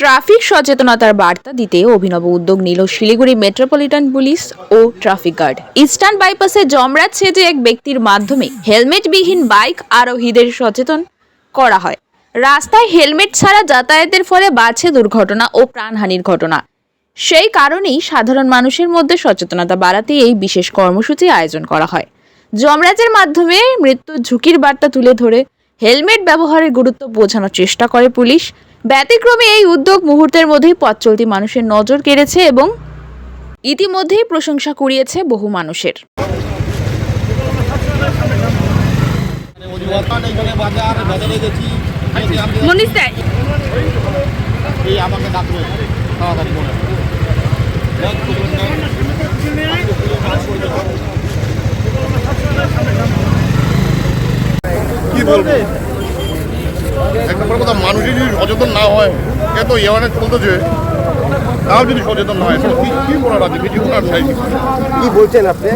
Traffic সচেতনতার বার্তা দিতে অভিনব উদ্যোগ নিল শিলিগুড়ি মেট্রোপলিটন পুলিশ ও ট্রাফিক গার্ড। ইস্টার্ন বাইপাসে যমরাজ সেজে এক ব্যক্তির মাধ্যমে হেলমেটবিহীন বাইক আরোহীদের সচেতন করা হয়। রাস্তায় হেলমেট ছাড়া যাতায়াতের ফলে বাড়ছে দুর্ঘটনা ও প্রাণহানির ঘটনা। সেই কারণেই সাধারণ মানুষের মধ্যে সচেতনতা বাড়াতে এই বিশেষ কর্মসূচি আয়োজন করা হয়। যমরাজের মাধ্যমে মৃত্যুর ঝুঁকির বার্তা তুলে ধরে হেলমেট ব্যবহারের গুরুত্ব বোঝানোর চেষ্টা করে পুলিশ। ব্যতিক্রমী এই উদ্যোগ মুহূর্তের মধ্যেই পথ চলতি মানুষের নজর কেড়েছে এবং ইতিমধ্যেই প্রশংসা কুড়িয়েছে বহু মানুষের। কি বলবো, এক নম্বর কথা, মানুষই যদি সচেতন না হয়, এত ইয়ারনেস চলতেছে, তাও যদি সচেতন না হয়, কি করার আছে, কিছু করার চাই। কি বলছেন আপনি?